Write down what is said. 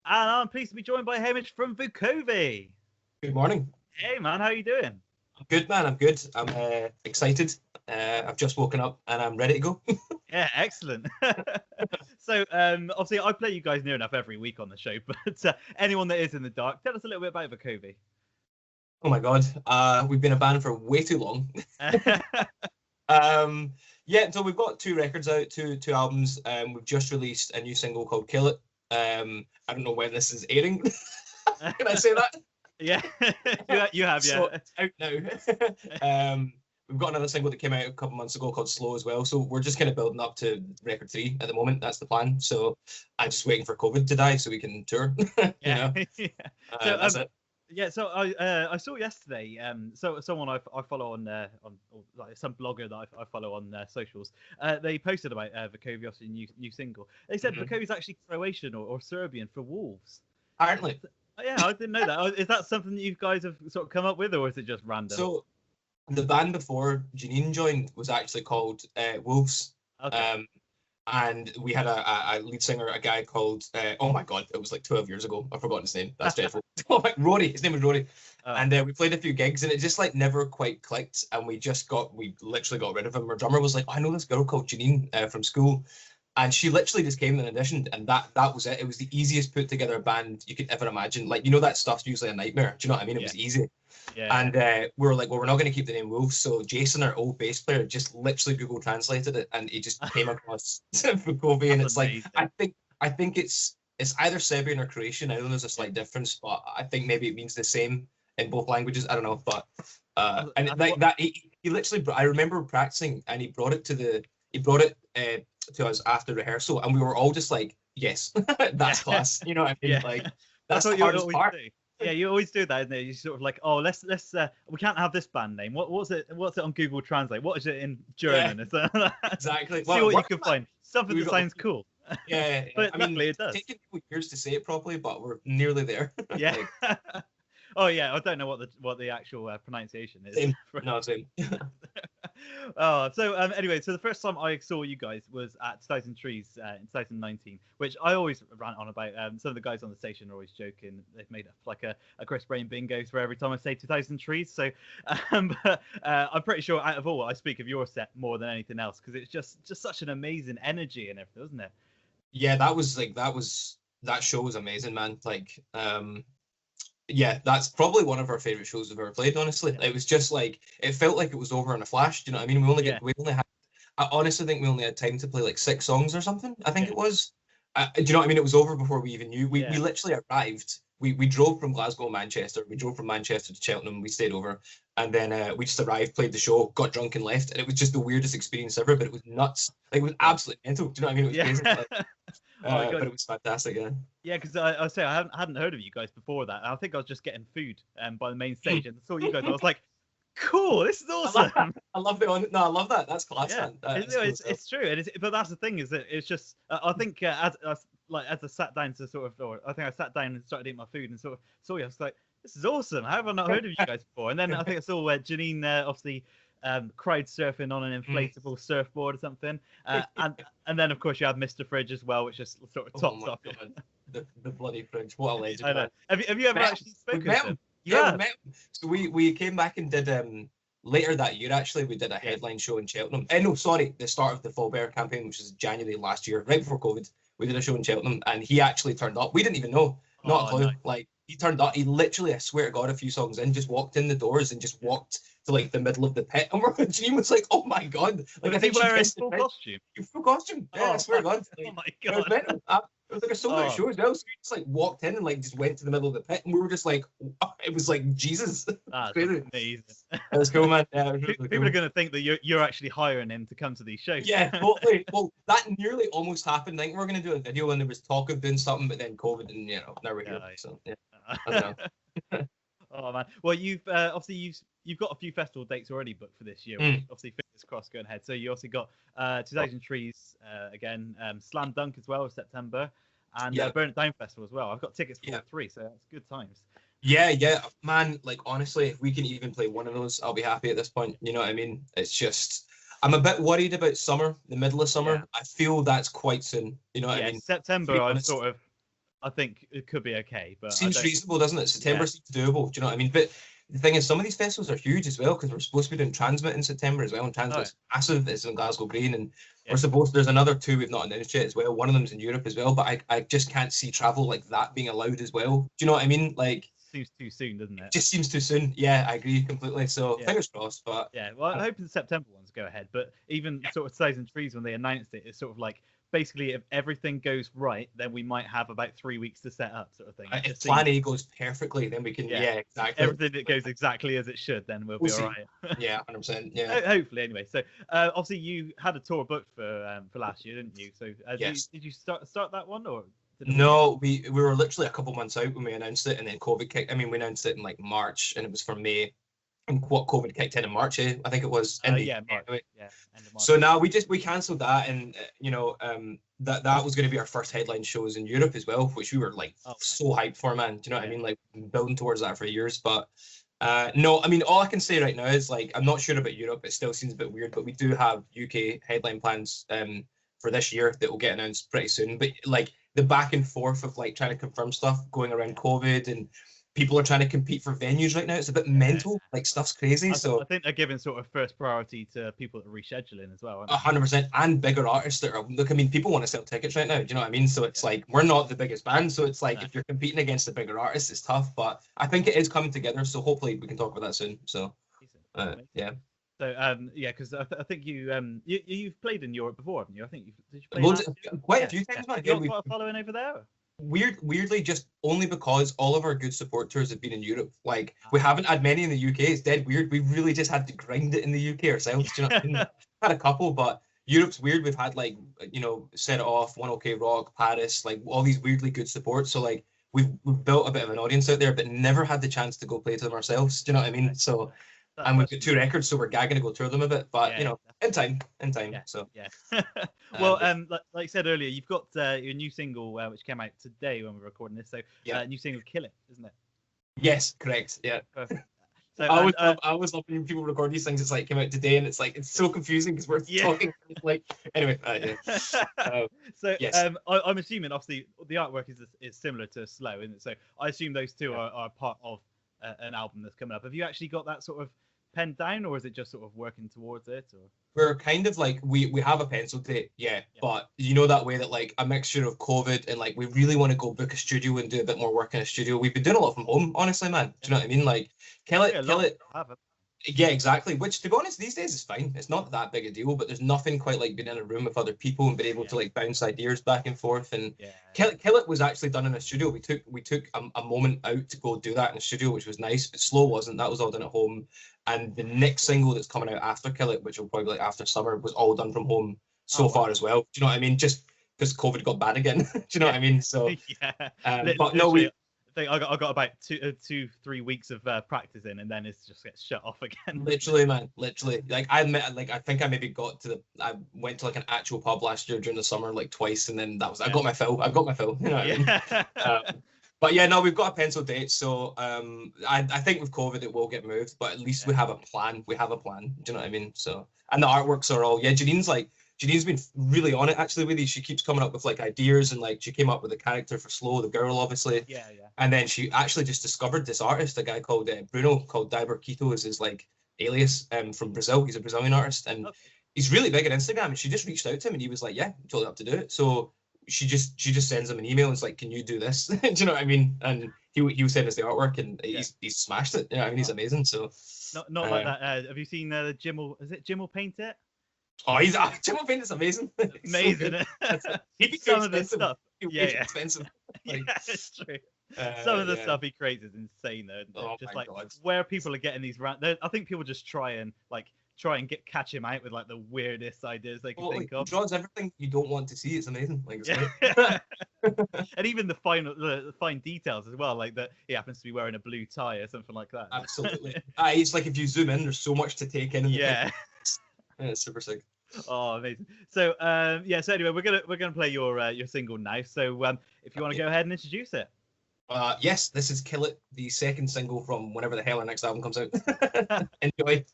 And I'm pleased to be joined by Hamish from VUKOVI. Good morning. Hey, man, how you doing? I'm good, man. I'm good. I'm excited. I've just woken up and I'm ready to go. Yeah, excellent. So, obviously, I play you guys near enough every week on the show, but anyone that is in the dark, tell us a little bit about VUKOVI. Oh my God. We've been a band for way too long. So we've got 2 records out, two albums. We've just released a new single called Kill It. I don't know when this is airing. Can I say that? Yeah, you have, yeah. So it's out now. We've got another single that came out a couple months ago called Slow as well. So we're just kind of building up to record 3 at the moment. That's the plan. So I'm just waiting for COVID to die so we can tour. Yeah. Yeah. So, that's it. Yeah, so I saw yesterday. So someone I follow on like some blogger that I follow on socials. They posted about VUKOVI, obviously new single. They said VUKOVI is actually Croatian or Serbian for wolves. Apparently. Yeah, I didn't know that. Is that something that you guys have sort of come up with, or is it just random? So the band before Janine joined was actually called Wolves. Okay. And we had a lead singer, a guy called, oh my God, it was like 12 years ago. I've forgotten his name. That's dreadful. Oh my, Rory. His name was Rory. And we played a few gigs and it just like never quite clicked. And we literally got rid of him. Our drummer was like, I know this girl called Janine from school. And she literally just came and auditioned, and that was it. It was the easiest put together band you could ever imagine. Like, that stuff's usually a nightmare. Do you know what I mean? It was easy. Yeah. And we were like, well, we're not going to keep the name Wolves. So Jason, our old bass player, just literally Google translated it, and he just came across VUKOVI, and it's amazing. Like, I think it's either Serbian or Croatian. I know there's a slight difference, but I think maybe it means the same in both languages. I don't know, but and like that, he literally. I remember practicing, and he brought it to us after rehearsal, and we were all just like, yes, that's class. You know what I mean? Yeah. Like, that's the hardest part. Yeah, you always do that, isn't it? You sort of like, oh, let's we can't have this band name. What's it on Google Translate? What is it in German? Yeah, exactly. See what you can find. Something that sounds cool. Yeah. But I mean, it does. It's taken people years to say it properly, but we're nearly there. Yeah. Oh yeah, I don't know what the actual pronunciation is. Same. No, same. So anyway, so the first time I saw you guys was at 2000 Trees in 2019, which I always rant on about. Some of the guys on the station are always joking. They've made up like a Chris Brain bingo for every time I say 2000 Trees. So but, I'm pretty sure out of all, I speak of your set more than anything else, because it's just such an amazing energy and everything, isn't it? Yeah, that show was amazing, man. Like, yeah, that's probably one of our favorite shows we've ever played, honestly. Yeah. It was just like, it felt like it was over in a flash. Do you know what I mean? I honestly think we only had time to play like 6 songs or something. I think it was. Do you know what I mean? It was over before we even knew. We literally arrived. We drove from Glasgow to Manchester. We drove from Manchester to Cheltenham. We stayed over. And then we just arrived, played the show, got drunk and left. And it was just the weirdest experience ever, but it was nuts. Like, it was absolutely mental. Do you know what I mean? It was crazy. Like, but it was fantastic, yeah. Yeah, because I say I hadn't heard of you guys before that. I think I was just getting food by the main stage and saw you guys. I was like, cool, this is awesome. I love that. That's class, man. It's true, but that's the thing, is that it's just I think as I sat down to I sat down and started eating my food and sort of saw you. I was like, this is awesome. How have I not heard of you guys before? And then I think I saw Janine obviously crowd surfing on an inflatable surfboard or something, and then of course you have Mr. Fridge as well, which just sort of tops off. The bloody Fridge, what a legend! I know. Have you ever actually spoken to him? Yeah, we met him. So we came back and did later that year. Actually, we did a headline show in Cheltenham. The start of the Fall Bear campaign, which was January last year, right before COVID. We did a show in Cheltenham, and he actually turned up. We didn't even know, not a clue. Nice. Like, he turned up. He literally, I swear to God, a few songs in, just walked in the doors and just walked to like the middle of the pit. And Janine was like, "Oh my God!" Like, I think he wearing full costume. Full costume. Yeah, I swear to God. Like, oh my God. It was like a sold out show as well. So we just like walked in and like just went to the middle of the pit, and we were just like, it was like Jesus. That's crazy. Amazing. That was cool, man. Yeah, really people are going to think that you're actually hiring him to come to these shows. Yeah, totally. Well, that nearly almost happened. I think we were going to do a video, and there was talk of doing something, but then COVID, and now we're here. So yeah, I don't know. Oh man. Well, you've obviously you've got a few festival dates already booked for this year. Obviously, fingers crossed going ahead. So you also got 2000 Trees again, Slam Dunk as well in September, and Burn It Down Festival as well. I've got tickets for all 3, so that's good times. Yeah, man. Like, honestly, if we can even play one of those, I'll be happy at this point. You know what I mean? It's just, I'm a bit worried about summer, the middle of summer. I feel that's quite soon. You know what I mean? September, I think it could be okay. But seems reasonable, doesn't it? September seems doable. Do you know what I mean? But the thing is, some of these festivals are huge as well because we're supposed to be doing Transmit in September as well, and Transmit's massive. It's in Glasgow Green, and we're supposed. There's another 2 we've not announced yet as well. One of them's in Europe as well, but I just can't see travel like that being allowed as well. Do you know what I mean? Like, seems too soon, doesn't it? It just seems too soon. Yeah, I agree completely. So fingers crossed. But well, I hope the September ones go ahead. But even sort of Size and Trees when they announced it, it's sort of like, basically, if everything goes right, then we might have about 3 weeks to set up, sort of thing. If Plan A goes perfectly, then we can. Yeah, exactly. Everything that goes exactly as it should, then we'll be all right. Yeah, 100%. Yeah. Hopefully, anyway. So, obviously, you had a tour booked for last year, didn't you? So, did you start that one or? No, we were literally a couple months out when we announced it, and then COVID kicked. I mean, we announced it in like March, and it was for May. And what COVID kicked in March, I think it was. March. Anyway. End of March. So now we cancelled that, and that was going to be our first headline shows in Europe as well, which we were like so hyped for, man. Do you know what I mean? Like building towards that for years, but no, I mean, all I can say right now is like I'm not sure about Europe. It still seems a bit weird, but we do have UK headline plans for this year that will get announced pretty soon. But like the back and forth of like trying to confirm stuff going around COVID, and people are trying to compete for venues right now. It's a bit mental. Like stuff's crazy. So I think they're giving sort of first priority to people that are rescheduling as well. 100%, and bigger artists that are look. I mean, people want to sell tickets right now. Do you know what I mean? So it's like we're not the biggest band, so it's like if you're competing against the bigger artists, it's tough. But I think it is coming together. So hopefully we can talk about that soon. So yeah. So because I think you've played in Europe before, haven't you? I think did you play quite a few times. Man. You got a following over there? Weirdly, just only because all of our good support tours have been in Europe. Like we haven't had many in the UK. It's dead weird. We really just had to grind it in the UK ourselves. Do you know what I mean? Had a couple, but Europe's weird. We've had like Set It Off, One OK Rock, Paris, like all these weirdly good support. So like we've built a bit of an audience out there, but never had the chance to go play to them ourselves. Do you know what I mean? So. And we've got 2 records, so we're gagging to go tour them a bit. But in time. Yeah. So well, like I said earlier, you've got your new single which came out today when we're recording this. So new single, "Kill It," isn't it? Yes, correct. Yeah. Perfect. So, I always love when people record these things. It's like came out today, and it's like it's so confusing because we're talking like anyway. So yes. I'm assuming obviously the artwork is similar to Slow, isn't it? So I assume those two are part of an album that's coming up. Have you actually got that sort of penned down, or is it just sort of working towards it? Or we're kind of like we have a pencil date, but you know that way that like a mixture of COVID and like we really want to go book a studio and do a bit more work in a studio. We've been doing a lot from home, honestly, man. Do you know what I mean? Like kill it. Yeah, exactly. Which, to be honest, these days is fine. It's not that big a deal, but there's nothing quite like being in a room with other people and being able to like bounce ideas back and forth. And Kill It was actually done in a studio. We took a moment out to go do that in a studio, which was nice. But Slow wasn't. That was all done at home. And the next single that's coming out after Kill It, which will probably be like after summer, was all done from home so far as well. Do you know what I mean? Just because COVID got bad again. Do you know what I mean? So but no, I got about 2-3 weeks of practice in, and then it just gets shut off again. Literally, man. Literally. Like I think I maybe I went to like an actual pub last year during the summer like twice, and then that was I got my fill. You know what I mean? But yeah, no, we've got a pencil date. So I think with COVID it will get moved, but at least we have a plan. We have a plan. Do you know what I mean? So and the artworks are all Janine's been really on it actually with these. She keeps coming up with like ideas, and like she came up with a character for Slow, the girl, obviously. Yeah. And then she actually just discovered this artist, a guy called Bruno, called Diber Quito is his like alias from Brazil. He's a Brazilian artist, and he's really big on Instagram. And she just reached out to him, and he was like, "Yeah, I'm totally up to do it." So she just sends him an email and it's like, "Can you do this?" Do you know what I mean? And he will send us the artwork, and he's smashed it. You know what I mean? He's amazing. So not like that. Have you seen Jim will paint it? Oh, Jim will paint is amazing. Amazing. So some of the stuff. Expensive. Like, it's true. Some of the stuff he creates is insane though. Just like God. Where people are getting these I think people just try and catch him out with like the weirdest ideas they can think of. He draws everything you don't want to see. It's amazing. Like, and even the fine details as well, like that he happens to be wearing a blue tie or something like that. Absolutely. It's like if you zoom in, there's so much to take in. Yeah, it's super sick. Oh, amazing. So so anyway, we're gonna play your single now. So if you want to go ahead and introduce it. Yes, this is Kill It, the second single from whenever the hell our next album comes out. Enjoy.